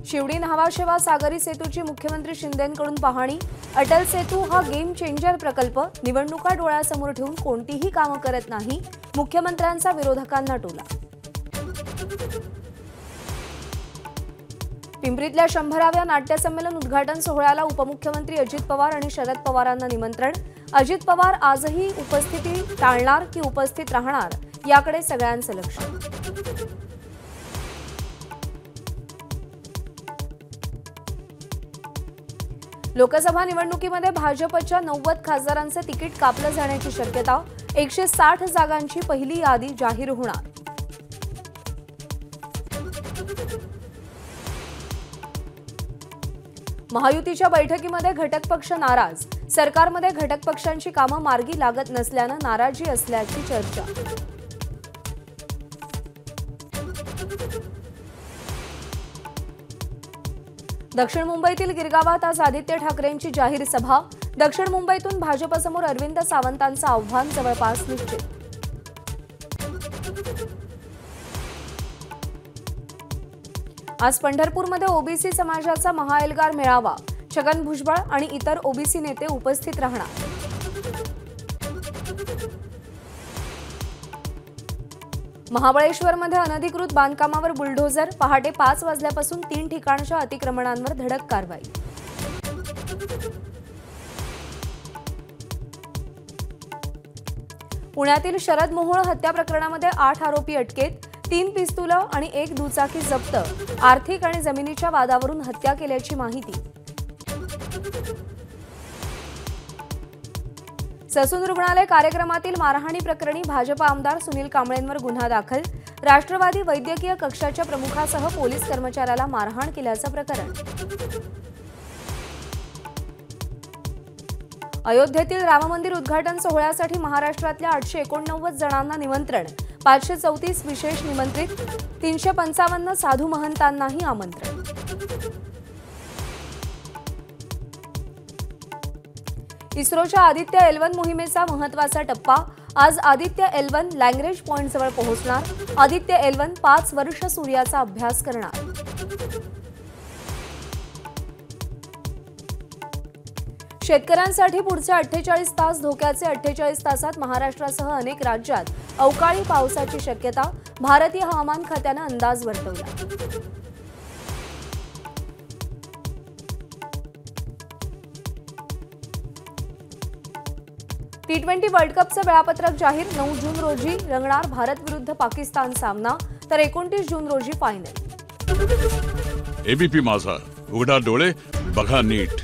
शिवडी न्हावाशेवा सागरी सेतूची मुख्यमंत्री शिंदेंकडून पाहणी। अटल सेतू हा गेम चेंजर प्रकल्प, निवडणुका डोळ्यासमोर ठेवून कोणतीही कामं करत नाही, मुख्यमंत्र्यांचा विरोधकांना टोला। पिंपरीतल्या 100व्या नाट्यसंमेलन उद्घाटन सोहळ्याला उपमुख्यमंत्री अजित पवार आणि शरद पवारांना निमंत्रण। अजित पवार आजही उपस्थिती टाळणार की उपस्थित राहणार याकडे सगळ्यांचं लक्ष। लोकसभा निवडणुकीमध्ये भाजपच्या 90 खासदारांचे तिकीट कापलं जाण्याची शक्यता। 160 जागांची पहिली यादी जाहीर होणार। महायुतीच्या बैठकीमध्ये घटक पक्ष नाराज। सरकारमध्ये घटक पक्षांची कामं मार्गी लागत नसल्यानं नाराजी असल्याची चर्चा। दक्षिण मुंबईतील गिरगावात आज आदित्य ठाकरेंची जाहीर सभा। दक्षिण मुंबईतून भाजपसमोर अरविंद सावंतांचं आव्हान जवळपास निश्चित। आज पंढरपूरमध्ये ओबीसी समाजाचा महाएल्गार मेळावा। छगन भुजबळ आणि इतर ओबीसी नेते उपस्थित राहणार। महाबळेश्वरमध्ये अनधिकृत बांधकामावर बुलडोझर। पहाटे 5 वाजल्यापासून 3 ठिकाणच्या अतिक्रमणांवर धडक कारवाई। पुण्यातील शरद मोहोळ हत्या प्रकरणामध्ये 8 आरोपी अटकेत। 3 पिस्तुलं आणि 1 दुचाकी जप्त। आर्थिक आणि जमिनीच्या वादावरून हत्या केल्याची माहिती। ससून रुग्णालय कार्यक्रमातील मारहाणी प्रकरणी भाजप आमदार सुनील कांबळेंवर गुन्हा दाखल। राष्ट्रवादी वैद्यकीय कक्षाच्या प्रमुखासह पोलीस कर्मचाऱ्याला मारहाण केल्याचं प्रकरण। अयोध्येतील राम मंदिर उद्घाटन सोहळ्यासाठी महाराष्ट्रातल्या 889 जणांना निमंत्रण। 534 विशेष निमंत्रित, 355 साधू महंतांनाही आमंत्रण। इस्रोच्या आदित्य L1 मोहिमेचा महत्त्वाचा टप्पा। आज आदित्य L1 लँग्रेज पॉइंट जवळ पोहोचणार। आदित्य L1 5 वर्ष सूर्याचा अभ्यास करणार। शेतकऱ्यांसाठी पुढचे 48 तास धोक्याचे। 48 तासात महाराष्ट्रासह अनेक राज्यात अवकाळी पावसाची शक्यता। भारतीय हवामान खात्यानं अंदाज वर्तवला। T20 वर्ल्ड कपचं वेळापत्रक जाहीर। 9 जून रोजी रंगणार भारत विरुद्ध पाकिस्तान सामना, तर 29 जून रोजी फायनल। एबीपी माझा, उघडा डोळे बघा नीट।